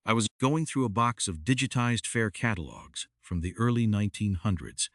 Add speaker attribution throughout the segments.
Speaker 1: I was going through a box of digitized fair catalogs from the early 1900s,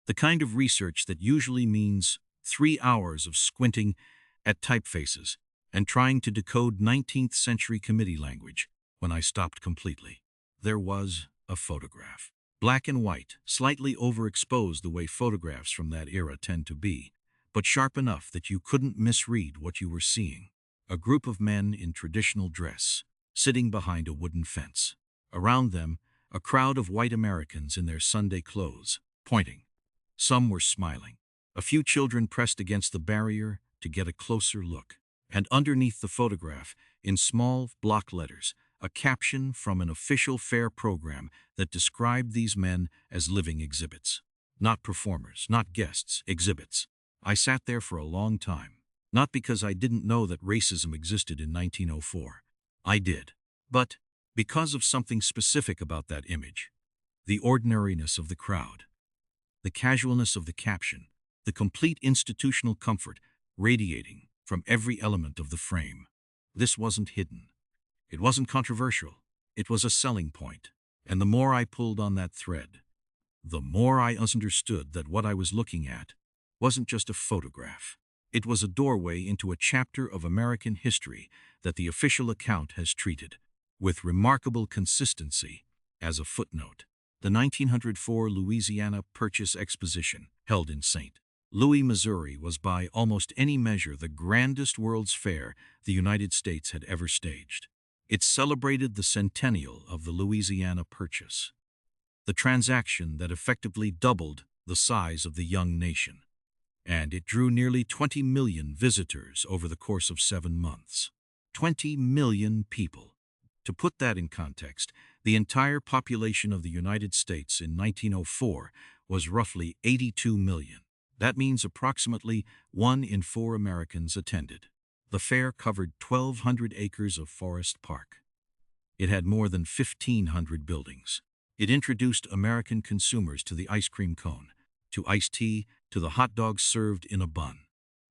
Speaker 1: the kind of research that usually means 3 hours of squinting at typefaces and trying to decode 19th century committee language, when I stopped completely. There was a photograph. Black and white, slightly overexposed the way photographs from that era tend to be, but sharp enough that you couldn't misread what you were seeing. A group of men in traditional dress, sitting behind a wooden fence. Around them, a crowd of white Americans in their Sunday clothes, pointing. Some were smiling. A few children pressed against the barrier to get a closer look. And underneath the photograph, in small block letters, a caption from an official fair program that described these men as living exhibits. Not performers, not guests, exhibits. I sat there for a long time. Not because I didn't know that racism existed in 1904. I did. But because of something specific about that image. The ordinariness of the crowd. The casualness of the caption. The complete institutional comfort radiating from every element of the frame. This wasn't hidden. It wasn't controversial. It was a selling point. And the more I pulled on that thread, the more I understood that what I was looking at wasn't just a photograph. It was a doorway into a chapter of American history that the official account has treated, with remarkable consistency, as a footnote. The 1904 Louisiana Purchase Exposition, held in St. Louis, Missouri, was by almost any measure the grandest World's Fair the United States had ever staged. It celebrated the centennial of the Louisiana Purchase, the transaction that effectively doubled the size of the young nation. And it drew nearly 20 million visitors over the course of 7 months. 20 million people. To put that in context, the entire population of the United States in 1904 was roughly 82 million. That means approximately 1 in 4 Americans attended. The fair covered 1,200 acres of forest park. It had more than 1,500 buildings. It introduced American consumers to the ice cream cone, to iced tea, to the hot dogs served in a bun.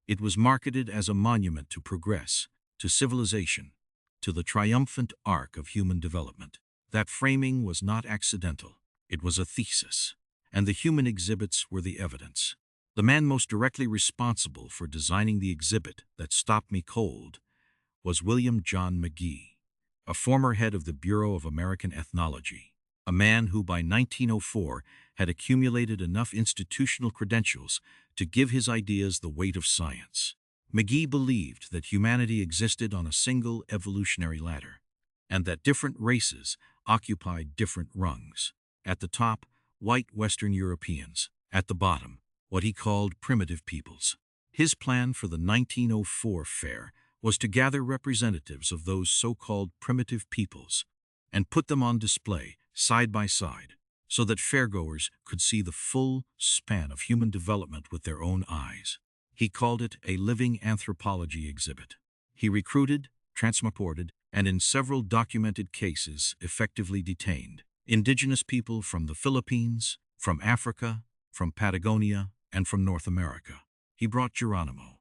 Speaker 1: It was marketed as a monument to progress, to civilization, to the triumphant arc of human development. That framing was not accidental. It was a thesis, and the human exhibits were the evidence. The man most directly responsible for designing the exhibit that stopped me cold was William John McGee, a former head of the Bureau of American Ethnology, a man who by 1904 had accumulated enough institutional credentials to give his ideas the weight of science. McGee believed that humanity existed on a single evolutionary ladder, and that different races occupied different rungs. At the top, white Western Europeans. At the bottom, what he called primitive peoples. His plan for the 1904 fair was to gather representatives of those so-called primitive peoples and put them on display side by side so that fairgoers could see the full span of human development with their own eyes. He called it a living anthropology exhibit. He recruited, transported, and in several documented cases effectively detained indigenous people from the Philippines, from Africa, from Patagonia, and from North America. He brought Geronimo.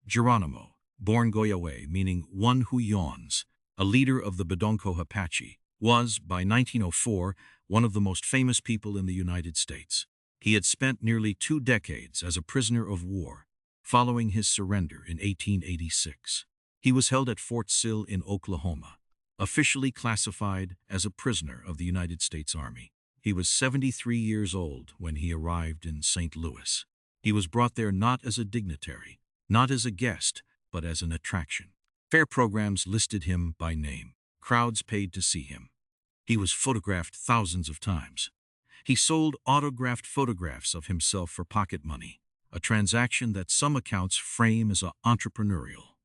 Speaker 1: Geronimo, born Goyaway, meaning one who yawns, a leader of the Bedonko Apache, was, by 1904, one of the most famous people in the United States. He had spent nearly 2 decades as a prisoner of war, following his surrender in 1886. He was held at Fort Sill in Oklahoma, officially classified as a prisoner of the United States Army. He was 73 years old when he arrived in St. Louis. He was brought there not as a dignitary, not as a guest, but as an attraction. Fair programs listed him by name. Crowds paid to see him. He was photographed thousands of times. He sold autographed photographs of himself for pocket money, a transaction that some accounts frame as entrepreneurial,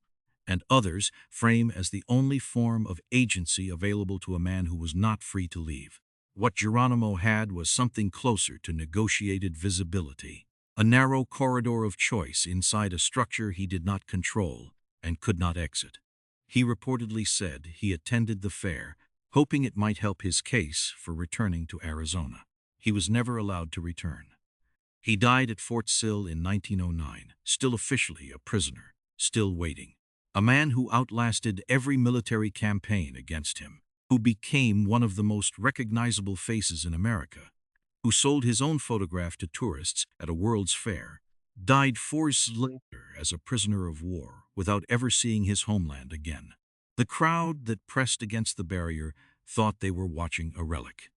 Speaker 1: and others frame as the only form of agency available to a man who was not free to leave. What Geronimo had was something closer to negotiated visibility, a narrow corridor of choice inside a structure he did not control and could not exit. He reportedly said he attended the fair, hoping it might help his case for returning to Arizona. He was never allowed to return. He died at Fort Sill in 1909, still officially a prisoner, still waiting. A man who outlasted every military campaign against him. who became one of the most recognizable faces in America, who sold his own photograph to tourists at a World's Fair, died 4 years later as a prisoner of war without ever seeing his homeland again. The crowd that pressed against the barrier thought they were watching a relic.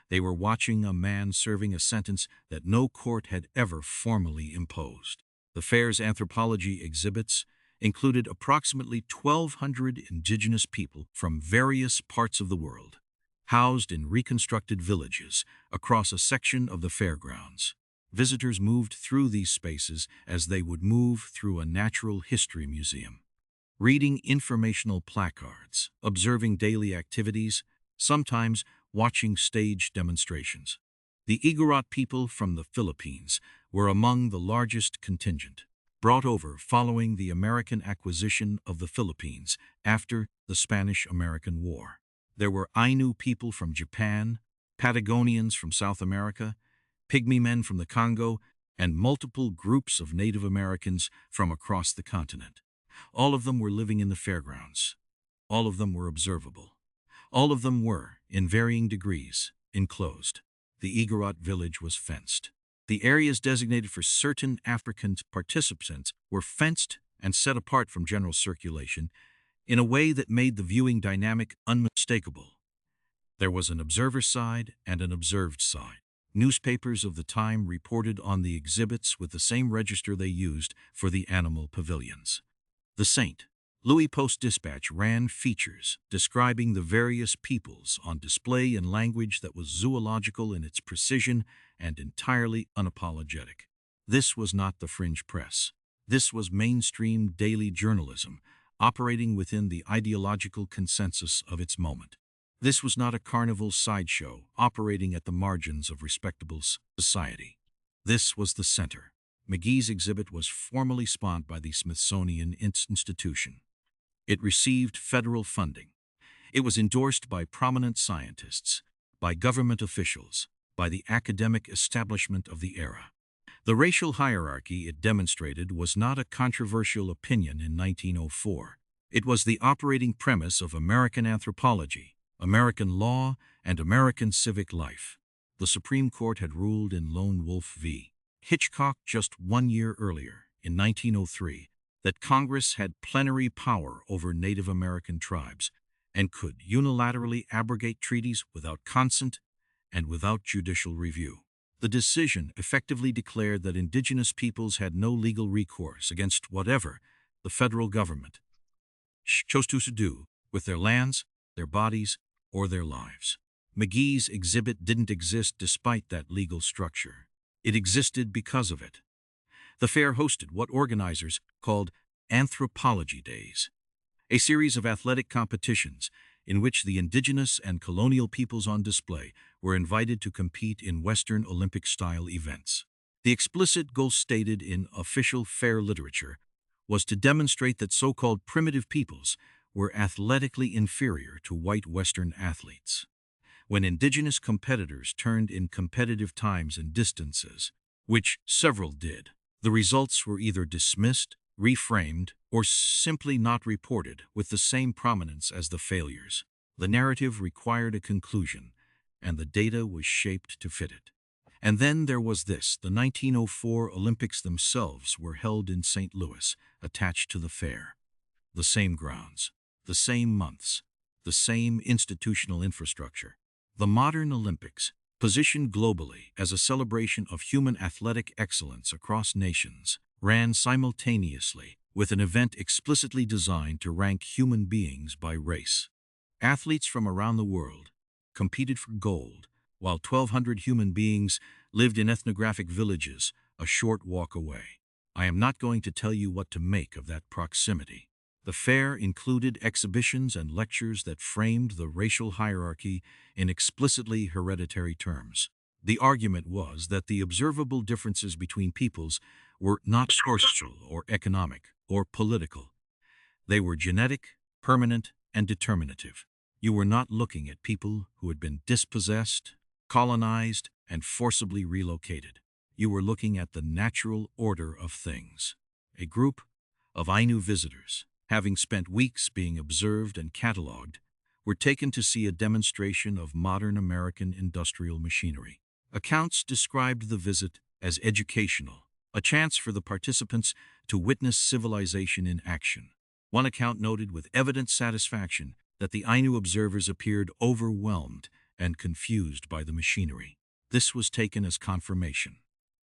Speaker 1: They were watching a man serving a sentence that no court had ever formally imposed. The fair's anthropology exhibits included approximately 1,200 indigenous people from various parts of the world, housed in reconstructed villages across a section of the fairgrounds. Visitors moved through these spaces as they would move through a natural history museum, reading informational placards, observing daily activities, sometimes watching stage demonstrations. The Igorot people from the Philippines were among the largest contingent, brought over following the American acquisition of the Philippines after the Spanish-American War. There were Ainu people from Japan, Patagonians from South America, Pygmy men from the Congo, and multiple groups of Native Americans from across the continent. All of them were living in the fairgrounds. All of them were observable. All of them were, in varying degrees, enclosed. The Igorot village was fenced. The areas designated for certain African participants were fenced and set apart from general circulation in a way that made the viewing dynamic unmistakable. There was an observer side and an observed side. Newspapers of the time reported on the exhibits with the same register they used for the animal pavilions. The St. Louis Post-Dispatch ran features describing the various peoples on display in language that was zoological in its precision and entirely unapologetic. This was not the fringe press. This was mainstream daily journalism, operating within the ideological consensus of its moment. This was not a carnival sideshow operating at the margins of respectable society. This was the center. McGee's exhibit was formally sponsored by the Smithsonian Institution. It received federal funding. It was endorsed by prominent scientists, by government officials, by the academic establishment of the era. The racial hierarchy it demonstrated was not a controversial opinion in 1904. It was the operating premise of American anthropology, American law, and American civic life. The Supreme Court had ruled in Lone Wolf v. Hitchcock just 1 year earlier, in 1903, that Congress had plenary power over Native American tribes and could unilaterally abrogate treaties without consent and without judicial review. The decision effectively declared that indigenous peoples had no legal recourse against whatever the federal government chose to do with their lands, their bodies, or their lives. McGee's exhibit didn't exist despite that legal structure. It existed because of it. The fair hosted what organizers called Anthropology Days, a series of athletic competitions in which the indigenous and colonial peoples on display were invited to compete in Western Olympic-style events. The explicit goal stated in official fair literature was to demonstrate that so-called primitive peoples were athletically inferior to white Western athletes. When indigenous competitors turned in competitive times and distances, which several did, the results were either dismissed, reframed, or simply not reported with the same prominence as the failures. The narrative required a conclusion, and the data was shaped to fit it. And then there was this: the 1904 Olympics themselves were held in St. Louis, attached to the fair. The same grounds, the same months, the same institutional infrastructure. The modern Olympics, positioned globally as a celebration of human athletic excellence across nations, ran simultaneously with an event explicitly designed to rank human beings by race. Athletes from around the world competed for gold, while 1,200 human beings lived in ethnographic villages a short walk away. I am not going to tell you what to make of that proximity. The fair included exhibitions and lectures that framed the racial hierarchy in explicitly hereditary terms. The argument was that the observable differences between peoples were not social or economic or political. They were genetic, permanent, and determinative. You were not looking at people who had been dispossessed, colonized, and forcibly relocated. You were looking at the natural order of things. A group of Ainu visitors, having spent weeks being observed and catalogued, were taken to see a demonstration of modern American industrial machinery. Accounts described the visit as educational, a chance for the participants to witness civilization in action. One account noted with evident satisfaction that the Ainu observers appeared overwhelmed and confused by the machinery. This was taken as confirmation,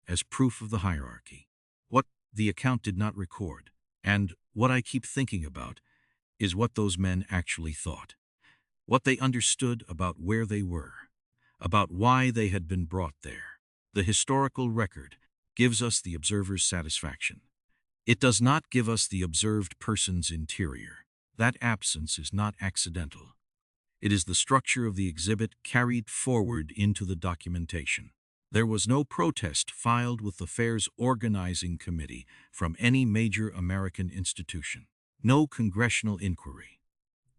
Speaker 1: as proof of the hierarchy. What the account did not record, and what I keep thinking about, is what those men actually thought. What they understood about where they were, about why they had been brought there. The historical record gives us the observer's satisfaction. It does not give us the observed person's interior. That absence is not accidental. It is the structure of the exhibit carried forward into the documentation. There was no protest filed with the fair's organizing committee from any major American institution. No congressional inquiry.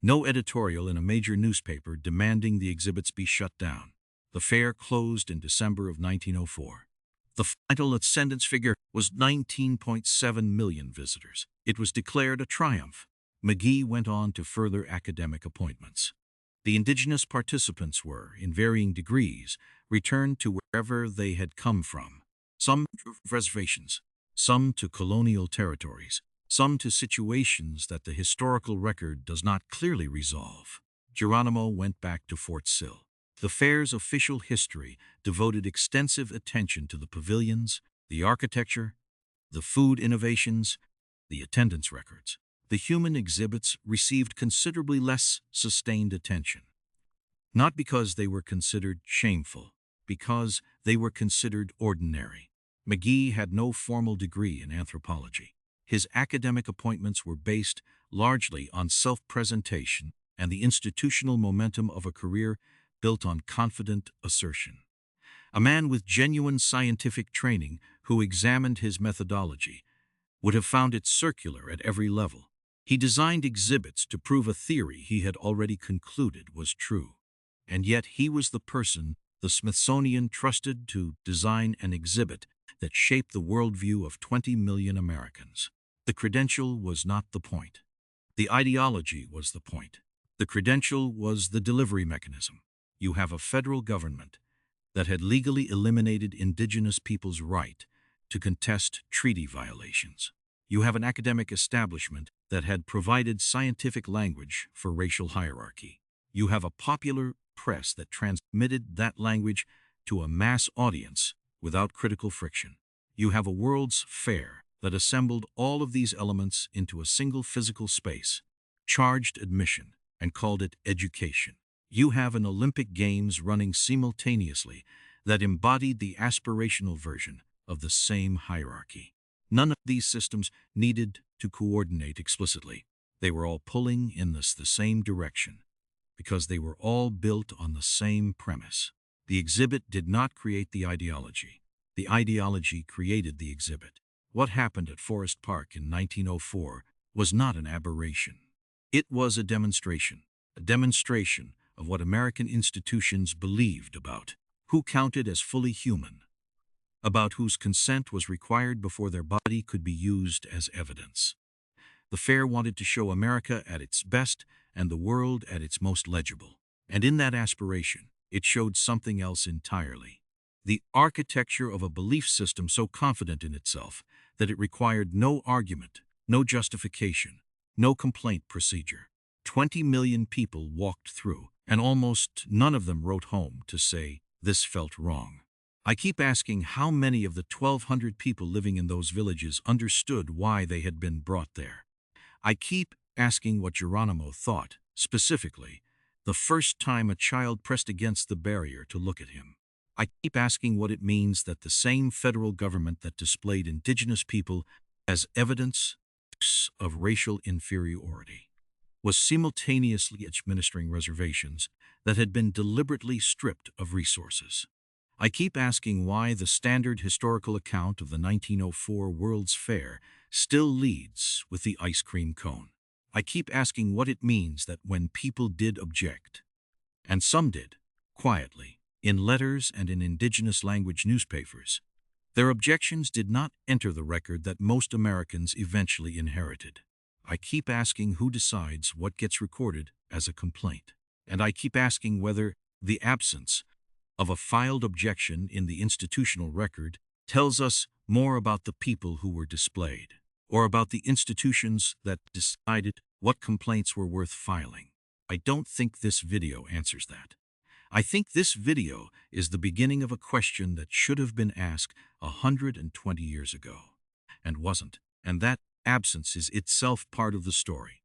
Speaker 1: No editorial in a major newspaper demanding the exhibits be shut down. The fair closed in December of 1904. The final attendance figure was 19.7 million visitors. It was declared a triumph. McGee went on to further academic appointments. The indigenous participants were, in varying degrees, returned to wherever they had come from. Some to reservations, some to colonial territories, some to situations that the historical record does not clearly resolve. Geronimo went back to Fort Sill. The fair's official history devoted extensive attention to the pavilions, the architecture, the food innovations, the attendance records. The human exhibits received considerably less sustained attention. Not because they were considered shameful, because they were considered ordinary. McGee had no formal degree in anthropology. His academic appointments were based largely on self-presentation and the institutional momentum of a career built on confident assertion. A man with genuine scientific training who examined his methodology would have found it circular at every level. He designed exhibits to prove a theory he had already concluded was true. And yet he was the person the Smithsonian trusted to design an exhibit that shaped the worldview of 20 million Americans. The credential was not the point. The ideology was the point. The credential was the delivery mechanism. You have a federal government that had legally eliminated indigenous people's right to contest treaty violations. You have an academic establishment that had provided scientific language for racial hierarchy. You have a popular press that transmitted that language to a mass audience without critical friction. You have a World's Fair that assembled all of these elements into a single physical space, charged admission, and called it education. You have an Olympic Games running simultaneously that embodied the aspirational version of the same hierarchy. None of these systems needed to coordinate explicitly. They were all pulling in the same direction, because they were all built on the same premise. The exhibit did not create the ideology. The ideology created the exhibit. What happened at Forest Park in 1904 was not an aberration. It was a demonstration of what American institutions believed about who counted as fully human, about whose consent was required before their body could be used as evidence. The fair wanted to show America at its best and the world at its most legible. And in that aspiration, it showed something else entirely. The architecture of a belief system so confident in itself that it required no argument, no justification, no complaint procedure. 20 million people walked through, and almost none of them wrote home to say, "This felt wrong." I keep asking how many of the 1,200 people living in those villages understood why they had been brought there. I keep asking what Geronimo thought, specifically, the first time a child pressed against the barrier to look at him. I keep asking what it means that the same federal government that displayed indigenous people as evidence of racial inferiority was simultaneously administering reservations that had been deliberately stripped of resources. I keep asking why the standard historical account of the 1904 World's Fair still leads with the ice cream cone. I keep asking what it means that when people did object, and some did, quietly, in letters and in indigenous language newspapers, their objections did not enter the record that most Americans eventually inherited. I keep asking who decides what gets recorded as a complaint. And I keep asking whether the absence of a filed objection in the institutional record tells us more about the people who were displayed, or about the institutions that decided what complaints were worth filing. I don't think this video answers that. I think this video is the beginning of a question that should have been asked 120 years ago, and wasn't, and that absence is itself part of the story.